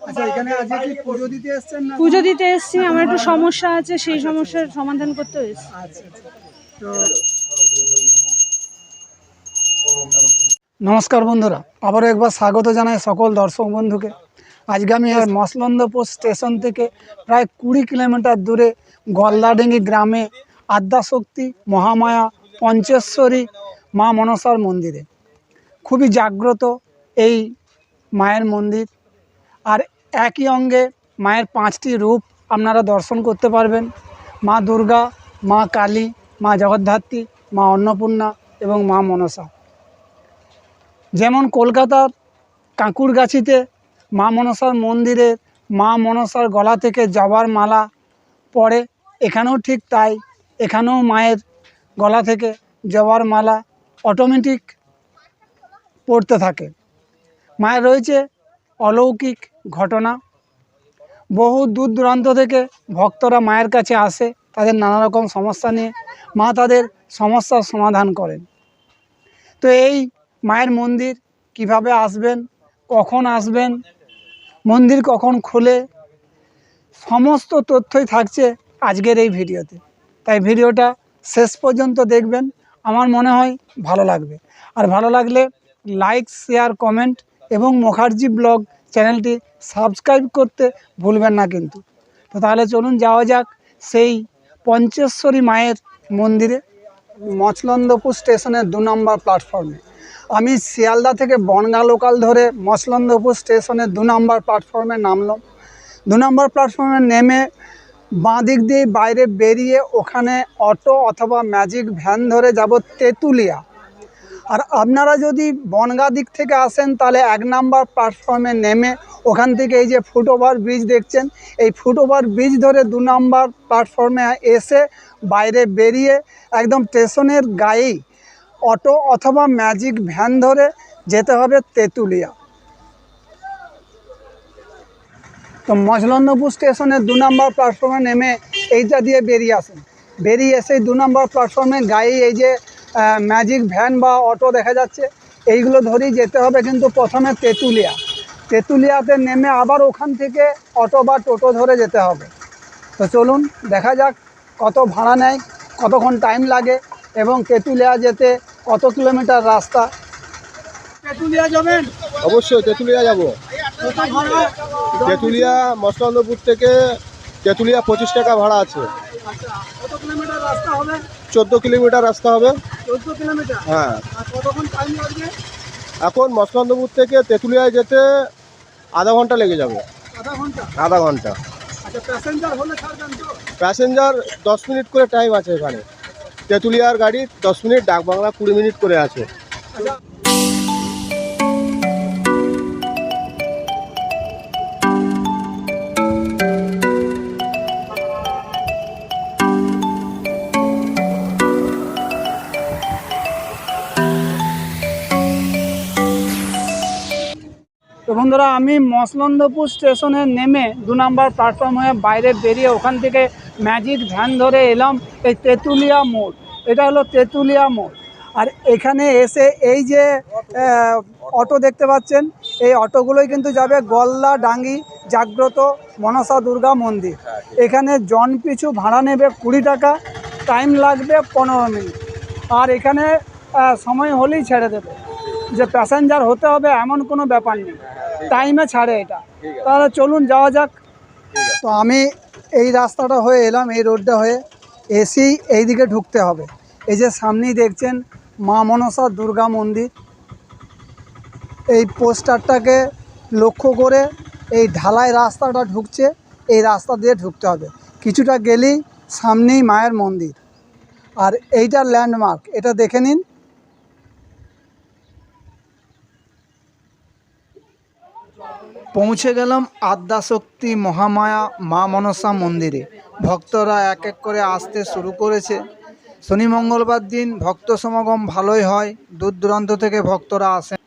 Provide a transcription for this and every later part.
আচ্ছা, এখানে আজকে কি পুজো দিতে এসেছেন না? পুজো দিতে এসেছি, আমার একটু সমস্যা আছে, সেই সমস্যার সমাধান করতে এসেছি। আচ্ছা, তো নমস্কার বন্ধুরা, আবারও একবার স্বাগত জানাই সকল দর্শক বন্ধুকে। আজকে আমি মসলন্দপুর স্টেশন থেকে প্রায় 20 কিলোমিটার দূরে গলদাডিঙ্গি গ্রামে আদ্যাশক্তি মহামায়া পঞ্চেশ্বরী মা মনসার মন্দিরে। খুবই জাগ্রত এই মায়ের মন্দির, আর একই অঙ্গে মায়ের 5টি রূপ আপনারা দর্শন করতে পারবেন। মা দুর্গা, মা কালী, মা জগদ্ধাত্রী, মা অন্নপূর্ণা এবং মা মনসা। যেমন কলকাতার কাঁকুরগাছিতে মা মনসার মন্দিরে মা মনসার গলা থেকে জবার মালা পড়ে, এখানেও ঠিক তাই। এখানেও মায়ের গলা থেকে জবার মালা অটোমেটিক পড়তে থাকে। মায়ের রয়েছে অলৌকিক ঘটনা। বহু দূর দূরান্ত থেকে ভক্তরা মায়ের কাছে আসে তাদের নানা রকম সমস্যা নিয়ে। মা তাদের সমস্যার সমাধান করেন। তো এই মায়ের মন্দির কিভাবে আসবেন, কখন আসবেন, মন্দির কখন খোলে, সমস্ত তথ্যই থাকছে আজকের এই ভিডিওতে। তাই ভিডিওটা শেষ পর্যন্ত দেখবেন, আমার মনে হয় ভালো লাগবে। আর ভালো লাগলে লাইক, শেয়ার, কমেন্ট এবং মুখার্জি ব্লগ চ্যানেলটি সাবস্ক্রাইব করতে ভুলবেন না কিন্তু। তো তাহলে চলুন যাওয়া যাক সেই পঞ্চেশ্বরী মায়ের মন্দিরে। মচলন্দপুর স্টেশনের 2 নম্বর প্ল্যাটফর্মে। আমি শিয়ালদা থেকে বনগাঁ লোকাল ধরে মচলন্দপুর স্টেশনের 2 নম্বর প্ল্যাটফর্মে নামলাম। 2 নম্বর প্ল্যাটফর্মে নেমে বাঁ দিক দিয়ে বাইরে বেরিয়ে ওখানে অটো অথবা ম্যাজিক ভ্যান ধরে যাব তেঁতুলিয়া। আর আপনারা যদি বনগাঁ দিক থেকে আসেন তাহলে 1 নম্বর প্ল্যাটফর্মে নেমে ওখান থেকে এই যে ফুটওভার ব্রিজ দেখছেন, এই ফুটওভার ব্রিজ ধরে 2 নম্বর প্ল্যাটফর্মে এসে বাইরে বেরিয়ে একদম স্টেশনের গায়েই অটো অথবা ম্যাজিক ভ্যান ধরে যেতে হবে তেঁতুলিয়া। তো মচলন্দপুর স্টেশনের 2 নম্বর প্ল্যাটফর্মে নেমে এইটা দিয়ে বেরিয়ে আসেন। বেরিয়ে এসে 2 নম্বর প্ল্যাটফর্মে গায়ে এই যে ম্যাজিক ভ্যান বা অটো দেখা যাচ্ছে, এইগুলো ধরেই যেতে হবে কিন্তু প্রথমে তেঁতুলিয়া। তেঁতুলিয়াতে নেমে আবার ওখান থেকে অটো বা টোটো ধরে যেতে হবে। তো চলুন দেখা যাক কত ভাড়া নেয়, কতক্ষণ টাইম লাগে এবং তেঁতুলিয়া যেতে কত কিলোমিটার রাস্তা। তেঁতুলিয়া যাবেন? অবশ্যই তেঁতুলিয়া যাব। তেঁতুলিয়া মচলন্দপুর থেকে তেঁতুলিয়া 25 টাকা ভাড়া আছে। কত কিলোমিটার রাস্তা হবে? 14 কিলোমিটার রাস্তা হবে। 14 কিলোমিটার? হ্যাঁ। আর কতক্ষণ টাইম লাগবে? এখন মচলন্দপুর থেকে তেঁতুলিয়ায় যেতে আধা ঘন্টা লেগে যাবে। আধা ঘন্টা? আধা ঘন্টা। আচ্ছা, প্যাসেঞ্জার হলে ছাড়বেন তো? প্যাসেঞ্জার 10 মিনিট করে টাইম আছে এখানে। তেঁতুলিয়ার গাড়ি 10 মিনিট, ডাকবাংলা 20 মিনিট করে আছে। আচ্ছা। তো বন্ধুরা, আমি মচলন্দপুর স্টেশনে নেমে 2 নম্বর প্ল্যাটফর্ম হয়ে বাইরে বেরিয়ে ওখান থেকে ম্যাজিক ভ্যান ধরে এলাম এই তেঁতুলিয়া মোড়। এটা হলো তেঁতুলিয়া মোড়। আর এখানে এসে এই যে অটো দেখতে পাচ্ছেন, এই অটোগুলোই কিন্তু যাবে গলদাডিঙ্গি জাগ্রত মনসা দুর্গা মন্দির। এখানে জন পিছু ভাড়া নেবে 20 টাকা, টাইম লাগবে 15 মিনিট। আর এখানে সময় হলেই ছেড়ে দেবে, যে প্যাসেঞ্জার হতে হবে এমন কোনো ব্যাপার নেই, টাইমে ছাড়ে এটা। তাহলে চলুন যাওয়া যাক। তো আমি এই রাস্তাটা হয়ে এলাম, এই রোডটা হয়ে এসেই এই দিকে ঢুকতে হবে। এই যে সামনেই দেখছেন মা মনসা দুর্গা মন্দির। এই পোস্টারটাকে লক্ষ্য করে এই ঢালাই রাস্তাটা ঢুকছে, এই রাস্তা দিয়ে ঢুকতে হবে। কিছুটা গেলেই সামনেই মায়ের মন্দির। আর এইটার ল্যান্ডমার্ক, এটা দেখে নিন। পৌঁছে গেলাম আদ্যাশক্তি মহামায়া মা মনসা মন্দিরে। ভক্তরা এক এক করে আসতে শুরু করেছে। শনি মঙ্গলবার দিন ভক্ত সমাগম ভালোই হয়, দূর দূরান্ত থেকে ভক্তরা আসেন।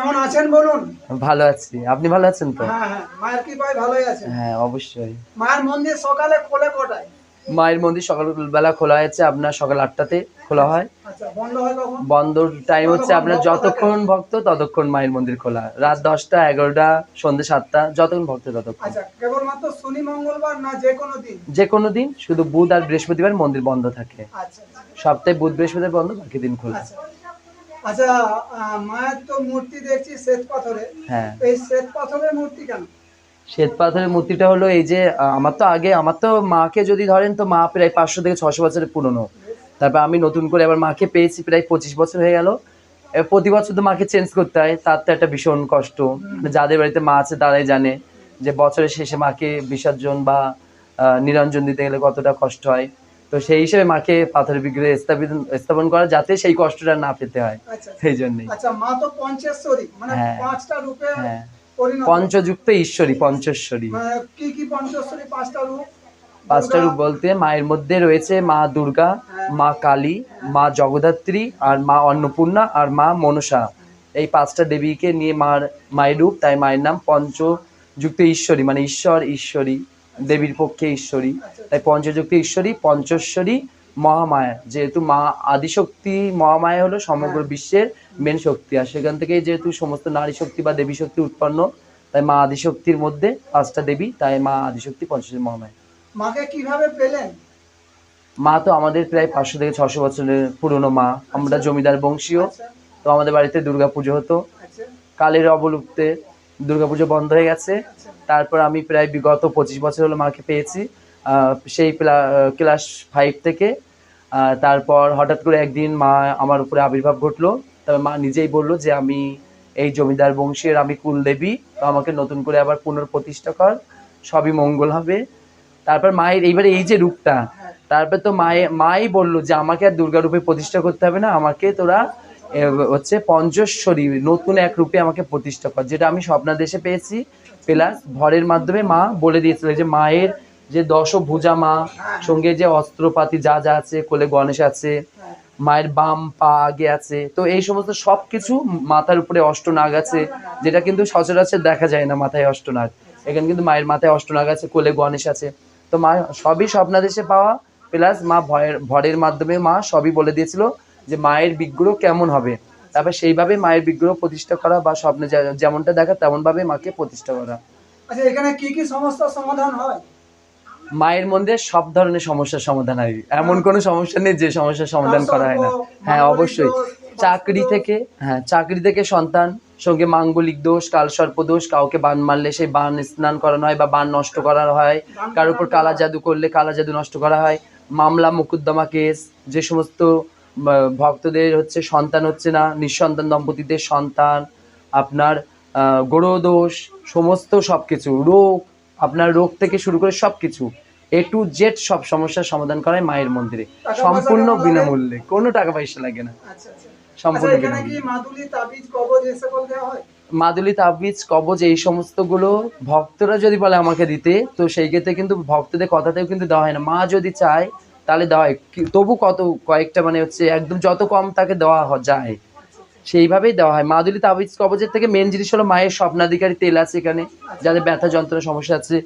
কেমন আছেন বলুন? ভালো আছি, আপনি ভালো আছেন তো? হ্যাঁ হ্যাঁ, মায়ের কৃপায় ভালোই আছে। হ্যাঁ অবশ্যই। মায়ের মন্দির সকালে খোলে কটায়? মায়ের মন্দির সকালবেলা খোলা হয়েছে, আপনার সকাল 8টাতে খোলা হয়। আচ্ছা, বন্ধ হয় কখন? বন্ধর টাইম হচ্ছে আপনার যতক্ষণ ভক্ত ততক্ষণ মায়ের মন্দির খোলা, রাত 10টা, 11টা, সন্ধ্যে 7টা, যতক্ষণ ভক্ত ততক্ষণ। আচ্ছা, কেবলমাত্র শনি মঙ্গলবার না যে কোনো দিন? যে কোনো দিন, শুধু বুধ আর বৃহস্পতিবার মন্দির বন্ধ থাকে। আচ্ছা আচ্ছা সপ্তাহে বুধ বৃহস্পতিবার বন্ধ, বাকি দিন খোলা। আচ্ছা আচ্ছা, মায়ের তো মূর্তি দেখছি শ্বেত পাথরে। হ্যাঁ, এই শ্বেত পাথরের মূর্তি কেন? শ্বেত পাথরের মূর্তিটা হলো এই যে আমার তো মাকে যদি ধরেন তো মা প্রায় 500 থেকে 600 বছরের পুরনো। তারপর আমি নতুন করে আবার মাকে পেয়েছি, প্রায় 25 বছর হয়ে গেল। প্রতি বছর তো মাকে চেঞ্জ করতে হয়, তার তো একটা ভীষণ কষ্ট। যাদের বাড়িতে মা আছে তারাই জানে যে বছরের শেষে মাকে বিসর্জন বা নিরঞ্জন দিতে গেলে কতটা কষ্ট হয়। তো সেই হিসেবে মাকে পাথরের বিগ্রহে স্থাপন করা, যাতে সেই কষ্টটা না পেতে হয়, আচ্ছা সেই জন্যই। আচ্ছা, মা তো পঞ্চেশ্বরী, মানে হ্যাঁ। 5টা রূপে হ্যাঁ, পরিণত। পঞ্চযুক্ত ঈশ্বরী, পঞ্চেশ্বরী। মানে কি কি পঞ্চেশ্বরী? 5টা রূপ। 5টা রূপ বলতে মায়ের মধ্যে রয়েছে মা দুর্গা, মা কালী, মা জগদ্ধাত্রী, আর মা অন্নপূর্ণা, আর মা মনসা। এই 5টা দেবীকে নিয়ে মায়ের রূপ, তাই মায়ের নাম পঞ্চযুক্ত ঈশ্বরী, মানে ঈশ্বর ঈশ্বরী, দেবীর পক্ষে ঈশ্বরী, তাই পঞ্চযুক্ত ঈশ্বরী, পঞ্চেশ্বরী, মহামায়া। যেহেতু মা আদিশক্তি, মহামায়া হলো সমগ্র বিশ্বের মেন শক্তি, আর সেখান থেকে যেহেতু সমস্ত নারী শক্তি বা দেবী শক্তি উৎপন্ন, তাই মা আদিশক্তির মধ্যে 5টা দেবী, তাই মা আদিশক্তি, পঞ্চেশ্বরী, মহামায়া। মাকে কিভাবে পেলেন? মা তো আমাদের প্রায় 500 থেকে 600 বছরের পুরনো মা। আমরা জমিদার বংশীয়। আচ্ছা তো আমাদের বাড়িতে দুর্গাপুজো হতো। আচ্ছা কালের অবলুপ্তে দুর্গাপুজো বন্ধ হয়ে গেছে। তারপর আমি প্রায় বিগত 25 বছর হলো মাকে পেয়েছি, সেই ক্লাস 5 থেকে। তারপর হঠাৎ করে একদিন মা আমার উপরে আবির্ভাব ঘটলো। তবে মা নিজেই বললো যে আমি এই জমিদার বংশের, আমি কুলদেবী, তো আমাকে নতুন করে আবার পুনঃপ্রতিষ্ঠা কর, সবই মঙ্গল হবে। তারপর মায়ের এইবারে এই যে রূপটা, তারপর তো মাই বললো যে আমাকে আর দুর্গা রূপে প্রতিষ্ঠা করতে হবে না, আমাকে তোরা হচ্ছে পঞ্চেশ্বরী নতুন এক রূপে আমাকে প্রতিষ্ঠা কর, যেটা আমি স্বপ্নাদেশে পেয়েছি। প্লাস ভরের মাধ্যমে মা বলে দিয়েছিল যে মায়ের যে দশভুজা মা, সঙ্গে যে অস্ত্রপাতি যা যা আছে, কোলে গণেশ আছে, মায়ের বাম পা আগে আছে, তো এই সমস্ত সব কিছু, মাথার উপরে অষ্টনাগ আছে, যেটা কিন্তু সচরাচর দেখা যায় না মাথায় অষ্টনাগ। এখানে কিন্তু মায়ের মাথায় অষ্টনাগ আছে, কোলে গণেশ আছে। তো মা সবই স্বপ্নাদেশে পাওয়া, প্লাস মা ভরের মাধ্যমে মা সবই বলে দিয়েছিল যে মায়ের বিগ্রহ কেমন হবে। তারপর সেইভাবে মায়ের বিগ্রহ প্রতিষ্ঠা করা, বা স্বপ্নে যেমনটা দেখা তেমন ভাবে মাকে প্রতিষ্ঠা করা। আচ্ছা, এখানে কি কি সমস্যার সমাধান হয়? মায়ের মধ্যে সব ধরনের সমস্যার সমাধান হয়, এমন কোনো সমস্যা নেই যে সমস্যার সমাধান করা হয় না। হ্যাঁ অবশ্যই, চাকরি থেকে সন্তান, সঙ্গে মাঙ্গলিক দোষ, কালসর্প দোষ, কাউকে বান মারলে সেই বান স্নান করানো হয় বা বান নষ্ট করা হয়, কার উপর কালা জাদু করলে কালা জাদু নষ্ট করা হয়, মামলা মোকদ্দমা কেস, যে সমস্ত ভক্তদের হচ্ছে সন্তান হচ্ছে না, নিঃসন্তান দম্পতিদের সন্তান, আপনার গ্রহ দোষ, সমস্ত সব কিছু রোগ, আপনার রোগ থেকে শুরু করে সব কিছু A to Z সব সমস্যার সমাধান করায় মায়ের মন্দিরে, সম্পূর্ণ বিনামূল্যে, কোনো টাকা পয়সা লাগে না, আচ্ছা আচ্ছা। সম্পূর্ণ আচ্ছা, এখানে কি বিনামূল্যে। মাদুলি, তাবিজ, কবজ এই সকল দেওয়া হয়? মাদুলি, তাবিজ, কবজ এই সমস্তগুলো ভক্তরা যদি বলে আমাকে দিতে, তো সেই ক্ষেত্রে কিন্তু ভক্তদের কথাতেও কিন্তু দেওয়া হয় না। মা যদি চায় তাহলে দেওয়া হয়, তবু কয়েকটা মানে হচ্ছে একদম যত কম তাকে দেওয়া যায় সেইভাবেই দেওয়া হয়। মাদুলি, তাবিজ, কবজের থেকে মেন জিনিস হলো মায়ের স্বপ্নাধিকারী তেল আছে এখানে, যাদের ব্যথা যন্ত্রণার সমস্যা আছে।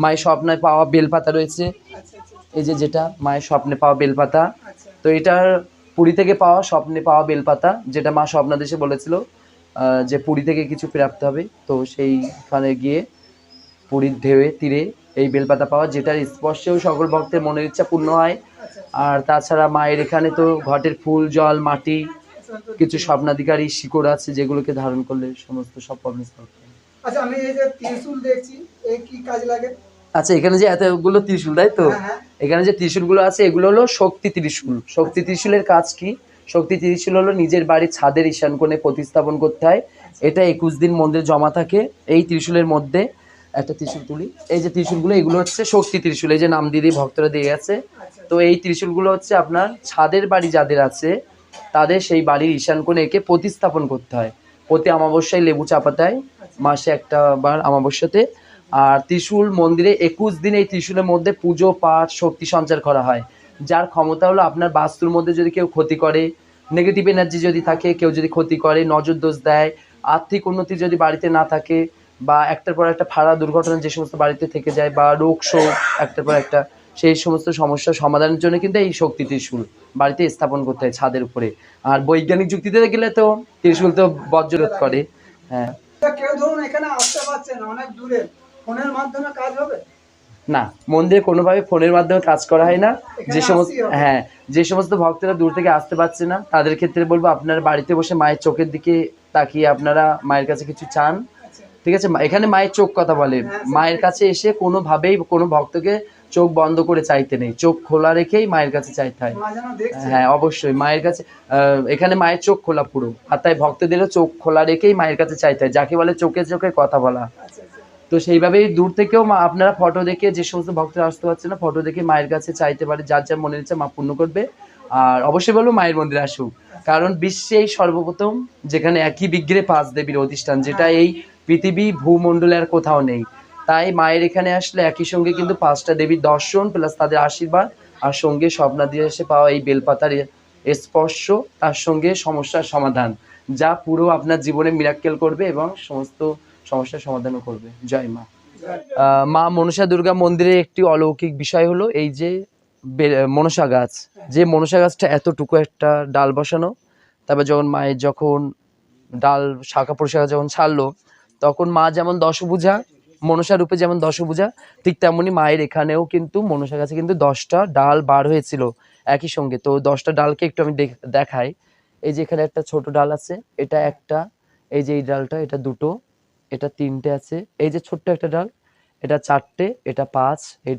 মায়ের স্বপ্নে পাওয়া বেলপাতা রয়েছে, আচ্ছা আচ্ছা এই যেটা মায়ের স্বপ্নে পাওয়া বেলপাতা। আচ্ছা। তো এটার পুরী থেকে পাওয়া স্বপ্নে পাওয়া বেলপাতা, যেটা মা স্বপ্নাদেশে বলেছিল যে পুরী থেকে কিছু প্রাপ্ত হবে, তো সেইখানে গিয়ে পুরীর ঢেউয়ে তীরে এই বেলপাতা পাওয়া, যেটার স্পর্শেও সকল ভক্তের মনের ইচ্ছা পূর্ণ হয়। আর তাছাড়া মায়ের এখানে তো ঘটের ফুল, জল, মাটি, কিছু স্বপ্নাধিকারী শিকড় আছে, যেগুলোকে ধারণ করলে সমস্ত সব প্রবলেম সলভ হয়। আচ্ছা, আমি এই যে ত্রিশূল দেখছি, এই কি কাজ লাগে? আচ্ছা, এখানে যে এতগুলো ত্রিশূল, তাই তো? হ্যাঁ, হ্যাঁ। এখানে যে ত্রিশূলগুলো আছে এগুলো হলো শক্তি ত্রিশূল। শক্তি ত্রিশূলের কাজ কি? শক্তি ত্রিশূল হলো নিজের বাড়ির ছাদের ঈশান কোণে প্রতিস্থাপন করতে হয়। এটা 21 দিন মন্দিরে জমা থাকে। এই ত্রিশূলের মধ্যে একটা ত্রিশূল তুলি, এই যে ত্রিশূলগুলো, এগুলো হচ্ছে শক্তি ত্রিশূল, এই যে নাম দিয়ে ভক্তরা দিয়ে গেছে। তো এই ত্রিশূলগুলো হচ্ছে আপনার ছাদের বাড়ি যাদের আছে তাদের সেই বাড়ির ঈশান কোণে একে প্রতিস্থাপন করতে হয়। প্রতি অমাবস্যায় লেবু চাপা দেয়, মাসে একটা বার অমাবস্যাতে। আর ত্রিশূল মন্দিরে 21 দিন এই ত্রিশূলের মধ্যে পুজো পাঠ শক্তি সঞ্চার করা হয়, যার ক্ষমতা হলো আপনার বাস্তুর মধ্যে যদি কেউ ক্ষতি করে, নেগেটিভ এনার্জি যদি থাকে, কেউ যদি ক্ষতি করে, নজর দোষ দেয়, আর্থিক উন্নতি যদি বাড়িতে না থাকে, বা একটার পর একটা ফাড়া দুর্ঘটনা যে সমস্ত বাড়িতে থেকে যায়, বা রোগ শোক একটার পর একটা, সেই সমস্ত সমস্যার সমাধানের জন্য কিন্তু এই শক্তি ত্রিশূল বাড়িতে স্থাপন করতে হয় ছাদের উপরে। আর বৈজ্ঞানিক যুক্তিতে গেলে তো ত্রিশূল তো বজ্ররোধ করে। হ্যাঁ, কেউ ধরুন এখানে আসতে পারছে না, অনেক দূরে, ফোনের মাধ্যমে কাজ হবে? না, মন্দিরে কোনোভাবে ফোনের মাধ্যমে কাজ করা হয় না। যে সমস্ত আসতেই হবে। হ্যাঁ, যে সমস্ত ভক্তরা দূর থেকে আসতে পারছে না তাদের ক্ষেত্রে বলবো আপনারা বাড়িতে বসে মায়ের চোখের দিকে তাকিয়ে আপনারা মায়ের কাছে কিছু চান, ঠিক আছে? এখানে মায়ের চোখ কথা বলে, মায়ের কাছে এসে কোনোভাবেই কোনো ভক্তকে চোখ বন্ধ করে চাইতে নেই, চোখ খোলা রেখেই মায়ের কাছে চাইতে হয়। মা যেন দেখছে। হ্যাঁ, অবশ্যই মায়ের কাছে এখানে মায়ের চোখ খোলা পুরো, আর তাই ভক্তদেরও চোখ খোলা রেখেই মায়ের কাছে চাইতে হয়, যাকে বলে চোখে চোখে কথা বলা। তো সেইভাবেই দূর থেকেও আপনারা ফটো দেখে, যে সমস্ত ভক্তরা আসতে পারছে না, ফটো দেখে মায়ের কাছে চাইতে পারে, যার যার মনের ইচ্ছা মা পূর্ণ করবে। আর অবশ্যই বলবো মায়ের মন্দিরে আসুক, কারণ বিশ্বেই সর্বপ্রথম যেখানে একই বিগ্রহে 5 দেবীর অধিষ্ঠান, যেটা এই পৃথিবী ভূমণ্ডলে আর কোথাও নেই। তাই মায়ের এখানে আসলে একই সঙ্গে কিন্তু 5টা দেবীর দর্শন প্লাস তাদের আশীর্বাদ, আর সঙ্গে স্বপ্নাদেশ এসে পাওয়া এই বেলপাতার স্পর্শ, তার সঙ্গে সমস্যার সমাধান, যা পুরো আপনার জীবনে মিরাক্কেল করবে এবং সমস্ত সমস্যার সমাধানও করবে। জয় মা। মা মনসা দুর্গা মন্দিরের একটি অলৌকিক বিষয় হলো এই যে মনসা গাছ, যে মনসা গাছটা এতটুকু একটা ডাল বসানো, তারপর যখন ডাল শাখা প্রশাখা যখন ছাড়লো, তখন মা যেমন দশভুজা, মনসা রূপে যেমন দশভুজা, ঠিক তেমনি মায়ের এখানেও কিন্তু মনসা গাছে কিন্তু 10টা ডাল বার হয়েছিল একই সঙ্গে। তো 10টা ডালকে একটু আমি দেখাই। এই যে এখানে একটা ছোট ডাল আছে, এটা একটা, এই যে এই ডালটা, এটা 2টো, এটা 3টে আছে, এই যে ছোট্ট একটা ডাল, এটা 4টে, এটা 5, এই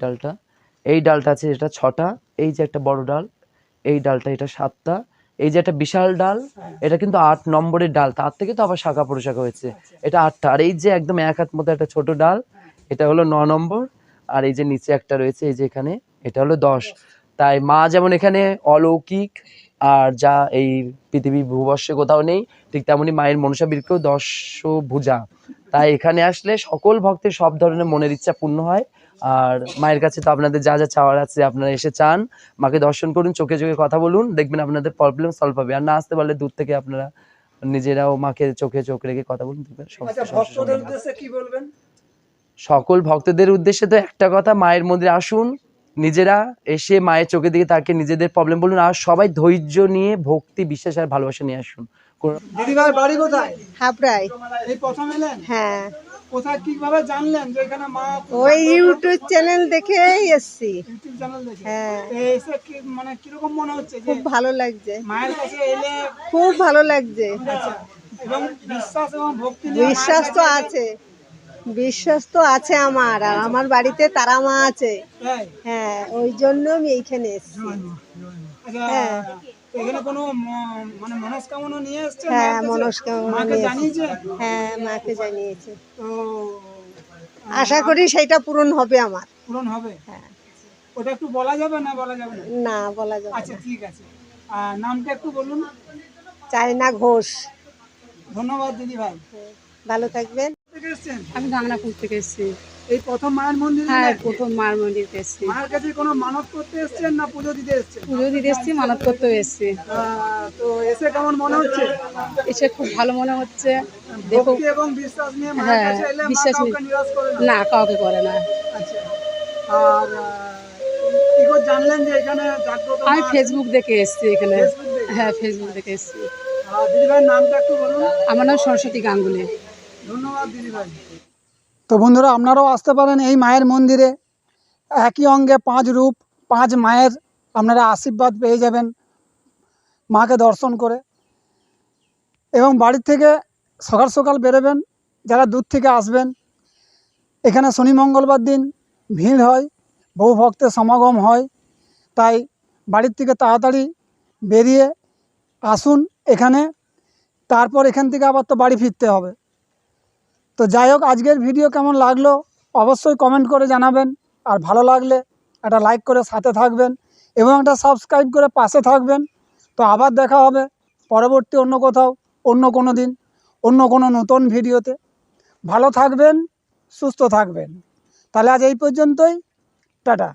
ডালটা আছে, এটা 6টা, এই যে একটা বড় ডাল, এই ডালটা, এটা 7টা, এই যে একটা বিশাল ডাল, এটা কিন্তু 8 নম্বরের ডাল, তার থেকে তো আবার শাখা প্রশাখা হয়েছে, এটা 8টা। আর এই যে একদম এক হাত মতো একটা ছোট ডাল, এটা হলো 9 নম্বর। আর এই যে নিচে একটা রয়েছে, এই যে এখানে, এটা হলো 10। তাই মা যেমন এখানে অলৌকিক, আর যা এই পৃথিবী ভূবর্ষে কোথাও নেই, ঠিক তেমনি মায়ের মনসা বৃক্ষ 10 ভুজা। তাই এখানে আসলে সকল ভক্তের সব ধরনের মনের ইচ্ছা পূর্ণ হয়। আর মায়ের কাছে তো আপনাদের যা যা চাওয়ার আছে আপনারা এসে চান, মাকে দর্শন করুন, চোখে চোখে কথা বলুন, দেখবেন আপনাদের প্রবলেম সলভ হবে। আর না আসতে পারলে দূর থেকে আপনারা নিজেরাও মাকে চোখে চোখ রেখে কথা বলুন, দেখবেন আচ্ছা, ভক্তদের উদ্দেশ্যে কি বলবেন? সকল ভক্তদের উদ্দেশ্যে তো একটা কথা, মায়ের মন্দিরে আসুন, নিজেরা এসে মায়ের চোখের দিকে তাকে নিজেদের প্রবলেম বলুন, আর সবাই ধৈর্য নিয়ে ভক্তি, বিশ্বাস আর ভালোবাসা নিয়ে আসুন। দিদি ভাই বাড়ি কোথায়? হাবড়ায়। এই প্রথম এলেন? হ্যাঁ, কোথায় কিভাবে জানলেন যে এখানে মা? ওই ইউটিউব চ্যানেল দেখেই এসছি। ইউটিউব চ্যানেল দেখে? হ্যাঁ। এসে কি মানে কিরকম মনে হচ্ছে যে খুব ভালো লাগছে, মায়ের কাছে এলে? খুব ভালো লাগছে। আচ্ছা, এবং বিশ্বাস এবং ভক্তি নিয়ে বিশ্বাস তো আছে, বিশ্বাস তো আছে আমার, আর আমার বাড়িতে তারা মা আছে। তাই? হ্যাঁ, ওই জন্য আমি এইখানে এসছি। আচ্ছা, হ্যাঁ। এখানে কোনো মানে মনস্কামনা নিয়ে এসেছে? হ্যাঁ, মনস্কামনা মাকে নিয়ে জানিয়েছে? হ্যাঁ, মাকে জানিয়েছে। তো আশা করি সেটা পূরণ হবে আমার। পূরণ হবে? হ্যাঁ। ওটা একটু বলা যাবে না? বলা যাবে না? না, বলা যাবে আচ্ছা, না। ঠিক আছে। আর নামটা একটু বলুন। চায়না ঘোষ। ধন্যবাদ দিদি ভাই। ভালো থাকবেন। থেকে এসেছেন? আমি গাংনাপুর থেকে এসেছি। এই প্রথম মায়ের মন্দিরে হ্যাঁ, এলেন? প্রথম মার মন্দিরে এসেছি। মায়ের কাছে কোনো মানত করতে এসেছেন না পুজো দিতে এসেছেন? পুজো দিতে এসেছি, মানত করতেও এসেছি। তো এসে কেমন মনে হচ্ছে? এসে খুব ভালো মনে হচ্ছে। দেখো, ভক্তি এবং বিশ্বাস নিয়ে মায়ের হ্যাঁ, কাছে এলে মা বিশ্বাস নিয়ে। কাউকে নিরাশ করে না? না, কাউকে করে না। আচ্ছা। আর কি করে জানলেন যে এখানে জাগ্রত আমি মা আছে? ফেসবুক দেখে এসেছি এখানে। ফেসবুক দেখে? হ্যাঁ, ফেসবুক দেখে এসেছি। দিদি ভাইয়ের নামটা একটু বলুন। আমার নাম সরস্বতী গাঙ্গুলি। ধন্যবাদ দিদি ভাই। তো বন্ধুরা, আপনারাও আসতে পারেন এই মায়ের মন্দিরে। একই অঙ্গে 5 রূপ, 5 মায়ের আপনারা আশীর্বাদ পেয়ে যাবেন মাকে দর্শন করে। এবং বাড়ির থেকে সকাল সকাল বেরোবেন, যারা দূর থেকে আসবেন। এখানে শনি মঙ্গলবার দিন ভিড় হয়, বহু ভক্তের সমাগম হয়। তাই বাড়ির থেকে তাড়াতাড়ি বেরিয়ে আসুন এখানে, তারপর এখান থেকে আবার তো বাড়ি ফিরতে হবে। তো যাই হোক, আজকের ভিডিও কেমন লাগলো অবশ্যই কমেন্ট করে জানাবেন। আর ভালো লাগলে একটা লাইক করে সাথে থাকবেন এবং একটা সাবস্ক্রাইব করে পাশে থাকবেন। তো আবার দেখা হবে পরবর্তী অন্য কোথাও, অন্য কোনো দিন, অন্য কোনো নতুন ভিডিওতে। ভালো থাকবেন, সুস্থ থাকবেন। তাহলে আজ এই পর্যন্তই, টাটা।